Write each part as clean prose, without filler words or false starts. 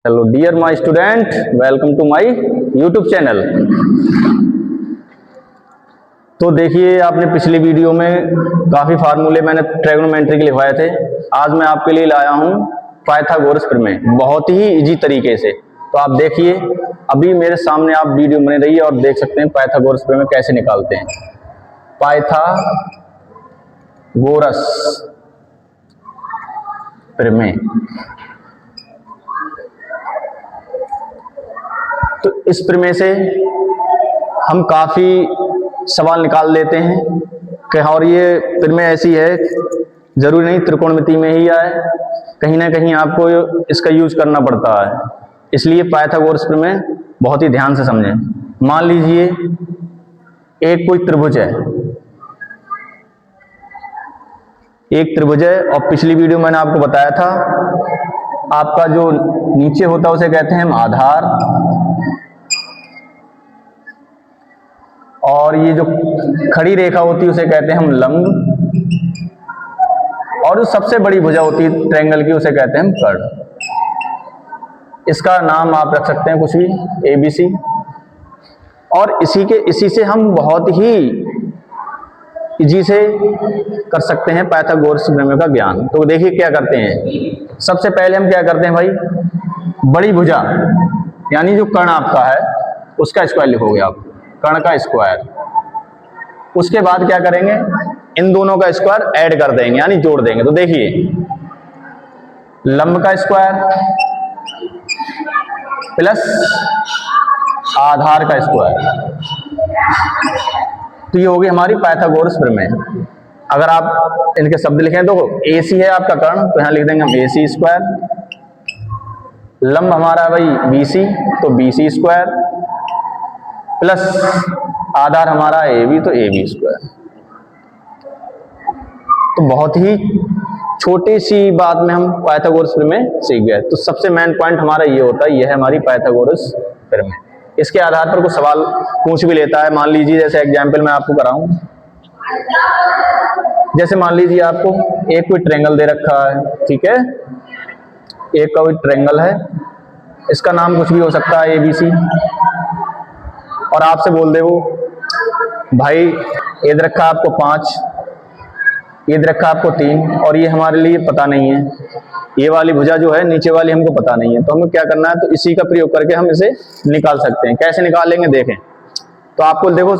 Hello dear my student, welcome to my YouTube channel. तो देखिए, आपने पिछली वीडियो में काफ़ी फार्मूले मैंने ट्रिग्नोमेट्री के लिखवाए थे। आज मैं आपके लिए लाया हूँ पाइथागोरस प्रमेय, बहुत ही इजी तरीके से। तो आप देखिए, अभी मेरे सामने आप वीडियो बने रही है और देख सकते हैं पाइथागोरस प्रमेय कैसे निकालते हैं। पाइथागोरस प्रमेय। तो इस प्रमेय से हम काफी सवाल निकाल लेते हैं कि और ये प्रमेय ऐसी है, जरूरी नहीं त्रिकोणमिति में ही आए, कहीं ना कहीं आपको इसका यूज करना पड़ता है। इसलिए पाइथागोरस प्रमेय बहुत ही ध्यान से समझें। मान लीजिए एक कोई त्रिभुज है, एक त्रिभुज है और पिछली वीडियो मैंने आपको बताया था, आपका जो नीचे होता है उसे कहते हैं हम आधार, और ये जो खड़ी रेखा होती है उसे कहते हैं हम लंब, और जो सबसे बड़ी भुजा होती है ट्रायंगल की उसे कहते हैं हम कर्ण। इसका नाम आप रख सकते हैं कुछ भी, ABC। और इसी से हम बहुत ही इजी से कर सकते हैं पाइथागोरस प्रमेय का ज्ञान। तो देखिए क्या करते हैं। सबसे पहले हम क्या करते हैं भाई, बड़ी भुजा यानी जो कर्ण आपका है उसका स्क्वायर लिखोगे आप, कर्ण का स्क्वायर। उसके बाद क्या करेंगे, इन दोनों का स्क्वायर ऐड कर देंगे यानी जोड़ देंगे। तो देखिए, लंब का स्क्वायर प्लस आधार का स्क्वायर, तो ये होगी हमारी पाइथागोरस प्रमेय। अगर आप इनके शब्द लिखें तो AC है आपका कर्ण, तो यहां लिख देंगे हम AC स्क्वायर। लंब हमारा भाई BC, तो BC स्क्वायर प्लस आधार हमारा AB, तो AB स्क्वायर। तो बहुत ही छोटी सी बात में हम पाइथागोरस प्रमेय सीख गए। तो सबसे मेन पॉइंट हमारा ये होता है, ये है हमारी पाइथागोरस प्रमेय। इसके आधार पर कुछ सवाल पूछ भी लेता है। मान लीजिए जैसे एग्जाम्पल मैं आपको कराऊं, जैसे मान लीजिए आपको एक कोई ट्रायंगल दे रखा है, ठीक है, एक कोई ट्रायंगल है, इसका नाम कुछ भी हो सकता है ABC, और आपसे बोल दे वो भाई ये दे रखा आपको 5, ये दे रखा आपको 3, और ये हमारे लिए पता नहीं है, ये वाली भुजा जो है नीचे वाली हमको पता नहीं है। तो हमें क्या करना है, तो इसी का प्रयोग करके हम इसे निकाल सकते हैं। कैसे निकालेंगे देखें। तो आपको देखो,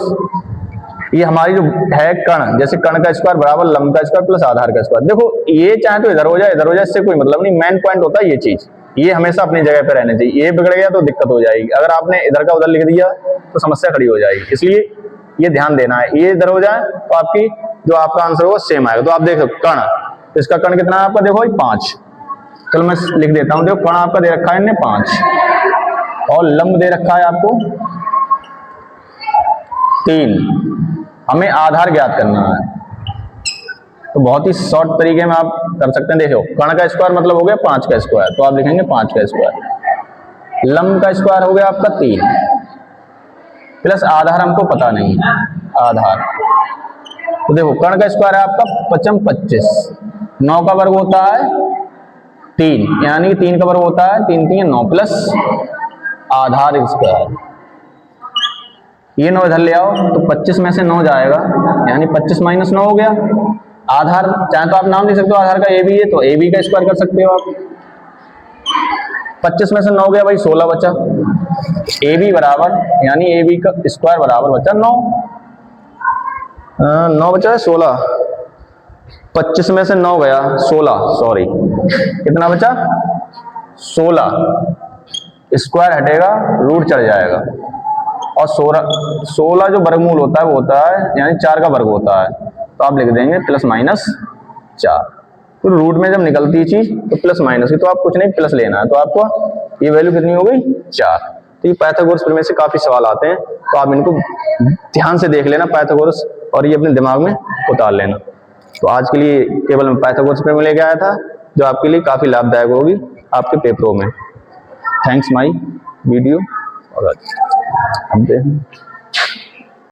ये हमारी जो है कर्ण, जैसे कर्ण का स्क्वायर बराबर लंब का स्क्वायर प्लस आधार का स्क्वायर। देखो ये चाहे तो इधर हो जाए इधर हो जाए, इससे कोई मतलब नहीं। मेन पॉइंट होता है ये चीज, ये हमेशा अपनी जगह पे रहने चाहिए। ये बिगड़ गया तो दिक्कत हो जाएगी, अगर आपने इधर का उधर लिख दिया तो समस्या खड़ी हो जाएगी। इसलिए ये ध्यान देना है, ये इधर हो जाए तो आपकी जो आपका आंसर होगा सेम आएगा। तो आप देखो कर्ण, इसका कर्ण कितना है आपका, देखो 5। चलो मैं लिख देता हूं, देखो कर्ण आपका दे रखा है इनने 5, और लंब दे रखा है आपको 3। हमें आधार ज्ञात करना है। तो बहुत ही शॉर्ट तरीके में आप कर सकते हैं। देखो कर्ण का स्क्वायर मतलब हो गया 5 का स्क्वायर, तो आप लिखेंगे 5 का स्क्वायर। लंब का स्क्वायर हो गया आपका 3 प्लस आधार हमको पता नहीं है, आधार। तो देखो कर्ण का स्क्वायर है आपका 5 25, 9 का वर्ग होता है 3, यानी 3 का वर्ग होता है 3 3 9 प्लस आधार स्क्वायर। ये 9 इधर ले आओ तो 25 में से 9 जाएगा, यानी 25 माइनस 9 हो गया। आधार चाहे तो आप नाम लिख सकते हो, आधार का AB है तो AB का स्क्वायर कर सकते हो आप। 25 में से 9 गया भाई, 16 बचा। AB बराबर, यानी AB का स्क्वायर बराबर बचा 9, 9 बचा है 16। 25 में से 9 गया 16, सॉरी कितना बचा 16। स्क्वायर हटेगा रूट चढ़ जाएगा, और 16 जो वर्गमूल होता है वो होता है यानी 4 का वर्ग होता है। तो आप लिख देंगे प्लस माइनस 4। तो रूट में जब निकलती है चीज तो प्लस माइनस की, तो आप कुछ नहीं प्लस लेना है। तो आपको ये वैल्यू कितनी हो गई 4। तो ये पाइथागोरस प्रमेय से काफी सवाल आते हैं, तो आप इनको ध्यान से देख लेना पाइथागोरस, और ये अपने दिमाग में उतार लेना। तो आज के लिए केवल मैं पाइथागोरस प्रमेय लेके आया था, जो आपके लिए काफी लाभदायक होगी आपके पेपरों में। थैंक्स माई वीडियो, और